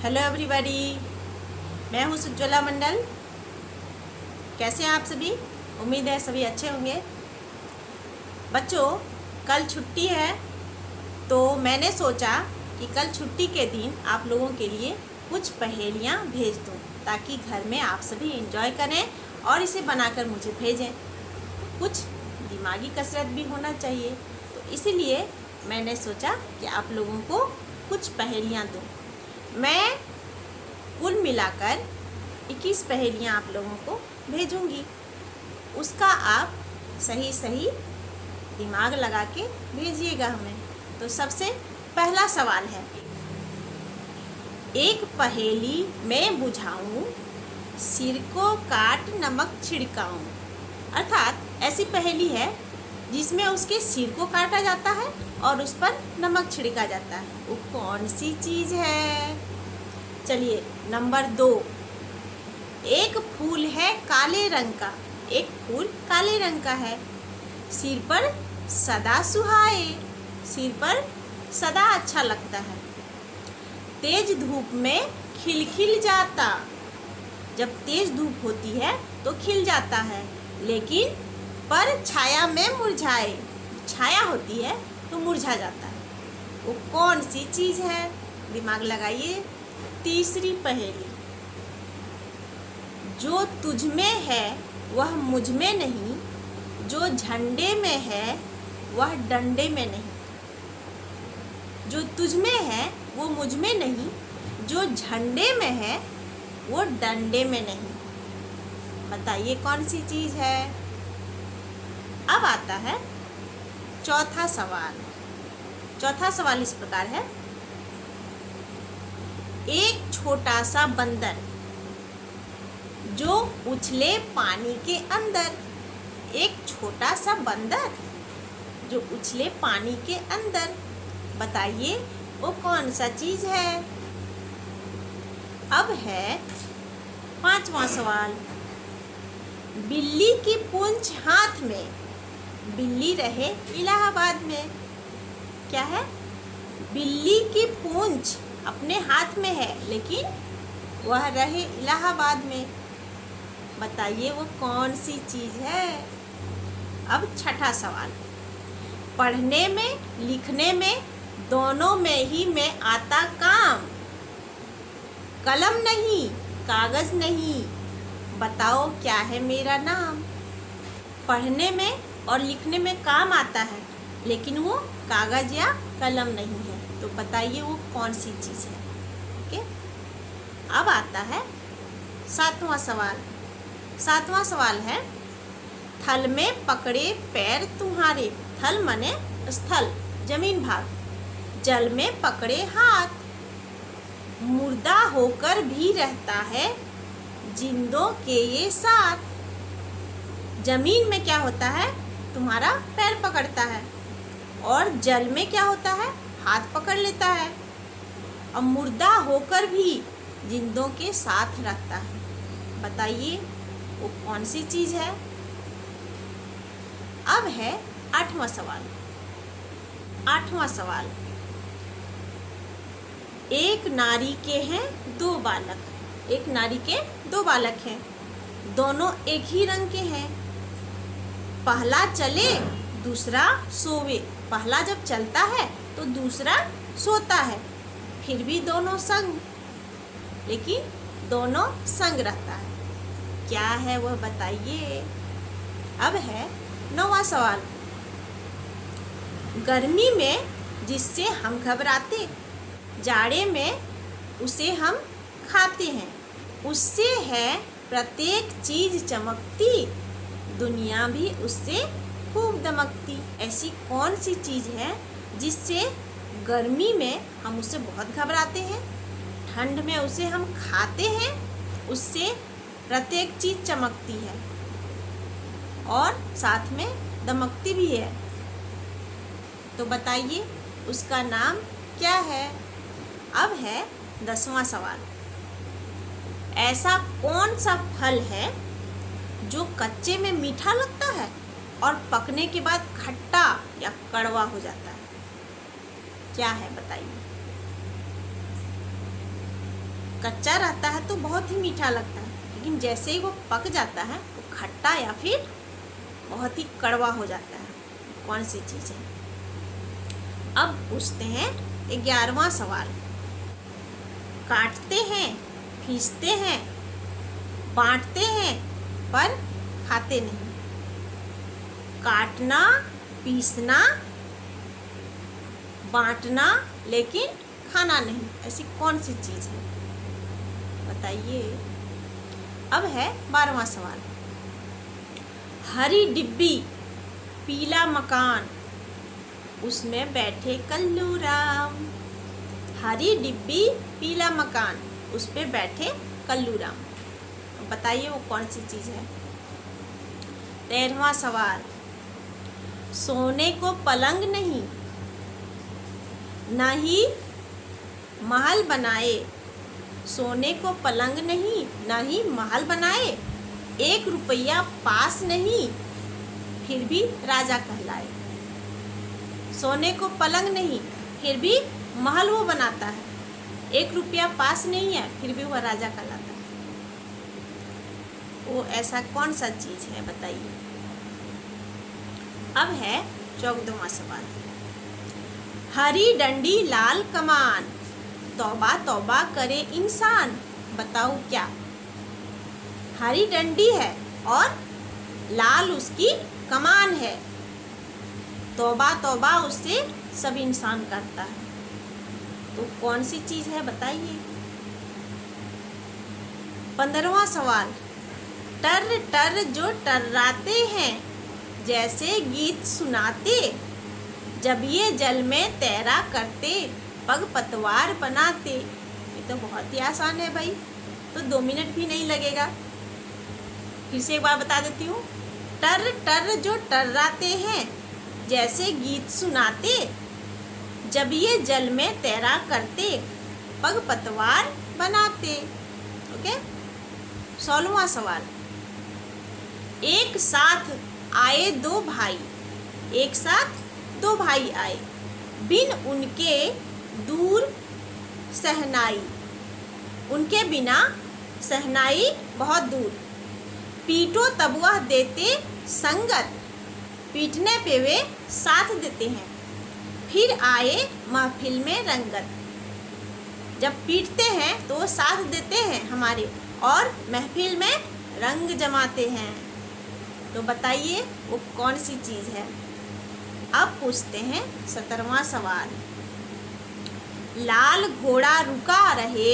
Hello everybody, मैं हूँ सुज्ज्वला मंडल। कैसे हैं आप सभी? उम्मीद है सभी अच्छे होंगे। बच्चों, कल छुट्टी है तो मैंने सोचा कि कल छुट्टी के दिन आप लोगों के लिए कुछ पहेलियाँ भेज दूँ ताकि घर में आप सभी एंजॉय करें और इसे बनाकर मुझे भेजें। कुछ दिमागी कसरत भी होना चाहिए, तो इसीलिए मैंने सोचा कि आप लोगों को कुछ पहेलियाँ दूँ। मैं कुल मिलाकर 21 पहेलियाँ आप लोगों को भेजूंगी। उसका आप सही दिमाग लगा के भेजिएगा हमें। तो सबसे पहला सवाल है, एक पहेली मैं बुझाऊं, सिर को काट नमक छिड़काऊं। अर्थात ऐसी पहेली है जिसमें उसके सिर को काटा जाता है और उस पर नमक छिड़का जाता है। वो कौन सी चीज़ है? चलिए, नंबर 2, एक फूल है काले रंग का, एक फूल काले रंग का है, सिर पर सदा सुहाए, सिर पर सदा अच्छा लगता है, तेज धूप में खिल जाता। जब तेज धूप होती है तो खिल जाता है, लेकिन पर छाया में मुरझाए, छाया होती है तो मुरझा जाता है। वो कौन सी चीज़ है? दिमाग लगाइए। तीसरी पहेली, जो तुझ में है वह मुझ में नहीं, जो झंडे में है वह डंडे में नहीं। जो तुझ में है वो मुझ में नहीं, जो झंडे में है वो डंडे में नहीं। बताइए कौन सी चीज़ है? अब आता है चौथा सवाल। चौथा सवाल इस प्रकार है, एक छोटा सा बंदर जो उछले पानी के अंदर। एक छोटा सा बंदर जो उछले पानी के अंदर। बताइए वो कौन सा चीज़ है? अब है पांचवा सवाल, बिल्ली की पूंछ हाथ में, बिल्ली रहे इलाहाबाद में। क्या है? बिल्ली की पूंछ अपने हाथ में है लेकिन वह रहे इलाहाबाद में। बताइए वो कौन सी चीज़ है? अब छठा सवाल, पढ़ने में लिखने में दोनों में ही मैं आता काम, कलम नहीं कागज़ नहीं, बताओ क्या है मेरा नाम? पढ़ने में और लिखने में काम आता है लेकिन वो कागज़ या कलम नहीं है, तो बताइए वो कौन सी चीज़ है? ओके, अब आता है सातवां सवाल। सातवां सवाल है, थल में पकड़े पैर तुम्हारे, थल माने स्थल, जमीन भाग, जल में पकड़े हाथ, मुर्दा होकर भी रहता है जिंदों के ये साथ। जमीन में क्या होता है? तुम्हारा पैर पकड़ता है, और जल में क्या होता है? हाथ पकड़ लेता है, और मुर्दा होकर भी जिंदों के साथ रखता है। बताइए वो कौन सी चीज़ है? अब है आठवां सवाल। आठवां सवाल, एक नारी के हैं 2 बालक। एक नारी के 2 बालक हैं, दोनों एक ही रंग के हैं। पहला चले दूसरा सोवे। पहला जब चलता है तो दूसरा सोता है, फिर भी दोनों संग, लेकिन दोनों संग रहता है। क्या है वह? बताइए। अब है 9वां सवाल, गर्मी में जिससे हम घबराते, जाड़े में उसे हम खाते हैं, उससे है प्रत्येक चीज़ चमकती, दुनिया भी उससे खूब दमकती। ऐसी कौन सी चीज़ है जिससे गर्मी में हम उससे बहुत घबराते हैं, ठंड में उसे हम खाते हैं, उससे प्रत्येक चीज़ चमकती है और साथ में दमकती भी है? तो बताइए उसका नाम क्या है? अब है 10वां सवाल, ऐसा कौन सा फल है जो कच्चे में मीठा लगता है और पकने के बाद खट्टा या कड़वा हो जाता है? क्या है? बताइए। कच्चा रहता है तो बहुत ही मीठा लगता है, लेकिन जैसे ही वो पक जाता है तो खट्टा या फिर बहुत ही कड़वा हो जाता है। कौन सी चीज़ है? अब पूछते हैं 11वां सवाल। काटते हैं, पीसते हैं, बांटते हैं, पर खाते नहीं। काटना, पीसना, बांटना, लेकिन खाना नहीं, ऐसी कौन सी चीज़ है? बताइए। अब है 12वां सवाल। हरी डिब्बी, पीला मकान, उसमें बैठे कल्लू राम। हरी डिब्बी, पीला मकान, उस पे बैठे कल्लू राम। बताइए वो कौन सी चीज़ है? 13वां सवाल। सोने को पलंग नहीं, ना ही महल बनाए। सोने को पलंग नहीं, ना ही महल बनाए। 1 रुपया पास नहीं, फिर भी राजा कहलाए। सोने को पलंग नहीं, फिर भी महल वो बनाता है। 1 रुपया पास नहीं है, फिर भी वह राजा कहलाता है। वो ऐसा कौन सा चीज़ है? बताइए। अब है 14वां सवाल। हरी डंडी, लाल कमान, तौबा तौबा करे इंसान। बताओ क्या? हरी डंडी है और लाल उसकी कमान है। तौबा तौबा उससे सब इंसान करता है। तो कौन सी चीज़ है? बताइए। 15वां सवाल। टर टर जो टर्राते हैं, जैसे गीत सुनाते, जब ये जल में तैरा करते, पग पतवार बनाते। ये तो बहुत ही आसान है भाई, तो 2 मिनट भी नहीं लगेगा। फिर से एक बार बता देती हूँ। टर टर जो टर्राते हैं, जैसे गीत सुनाते, जब ये जल में तैरा करते, पग पतवार बनाते। ओके। 16वां सवाल। एक साथ आए 2 भाई, एक साथ 2 भाई आए, बिन उनके दूर सहनाई। उनके बिना सहनाई बहुत दूर। पीटो तब वह देते संगत, पीटने पे वे साथ देते हैं। फिर आए महफिल में रंगत। जब पीटते हैं तो वो साथ देते हैं हमारे, और महफिल में रंग जमाते हैं। तो बताइए वो कौन सी चीज़ है? अब पूछते हैं 17वां सवाल। लाल घोड़ा रुका रहे,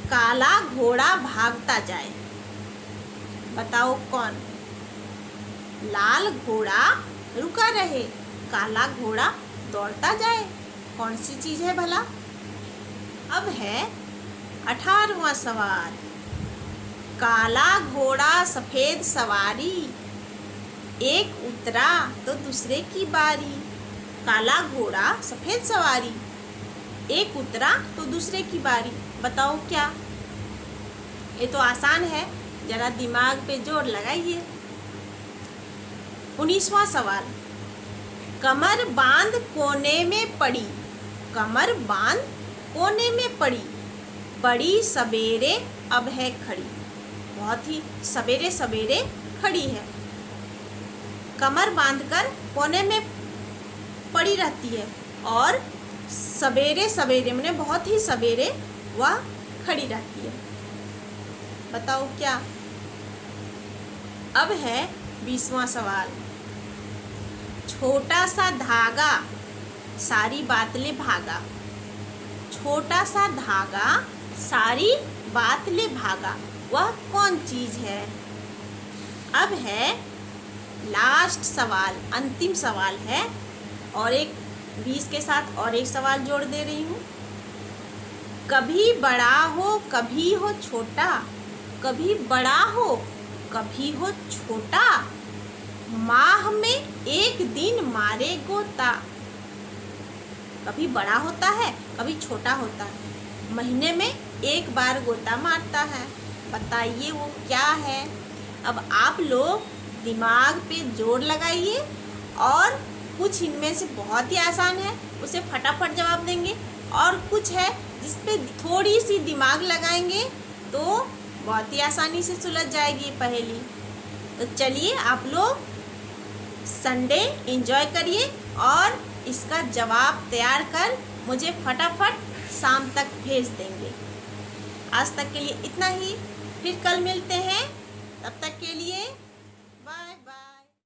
काला घोड़ा भागता जाए। बताओ कौन? लाल घोड़ा रुका रहे, काला घोड़ा दौड़ता जाए। कौन सी चीज़ है भला? अब है 18वां सवाल। काला घोड़ा सफ़ेद सवारी, एक उतरा तो दूसरे की बारी। काला घोड़ा सफ़ेद सवारी, एक उतरा तो दूसरे की बारी। बताओ क्या? ये तो आसान है, जरा दिमाग पे जोर लगाइए। 19वां सवाल। कमर बांध कोने में पड़ी, कमर बांध कोने में पड़ी, बड़ी सवेरे अब है खड़ी। बहुत ही सवेरे सवेरे खड़ी है। कमर बांधकर कोने में पड़ी रहती है, और सवेरे सवेरे मैंने बहुत ही सवेरे वह खड़ी रहती है। बताओ क्या? अब है 20वां सवाल। छोटा सा धागा सारी बात ले भागा। छोटा सा धागा सारी बात ले भागा, वह कौन चीज़ है? अब है लास्ट सवाल, अंतिम सवाल है, और एक 20 के साथ और एक सवाल जोड़ दे रही हूँ। कभी बड़ा हो कभी हो छोटा, कभी बड़ा हो कभी हो छोटा, माह में एक दिन मारे गोता। कभी बड़ा होता है कभी छोटा होता है, महीने में एक बार गोता मारता है। बताइए वो क्या है? अब आप लोग दिमाग पे जोर लगाइए, और कुछ इनमें से बहुत ही आसान है, उसे फटाफट जवाब देंगे, और कुछ है इस पे थोड़ी सी दिमाग लगाएंगे तो बहुत ही आसानी से सुलझ जाएगी पहेली। तो चलिए आप लोग संडे एंजॉय करिए और इसका जवाब तैयार कर मुझे फटाफट शाम तक भेज देंगे। आज तक के लिए इतना ही, फिर कल मिलते हैं, तब तक के लिए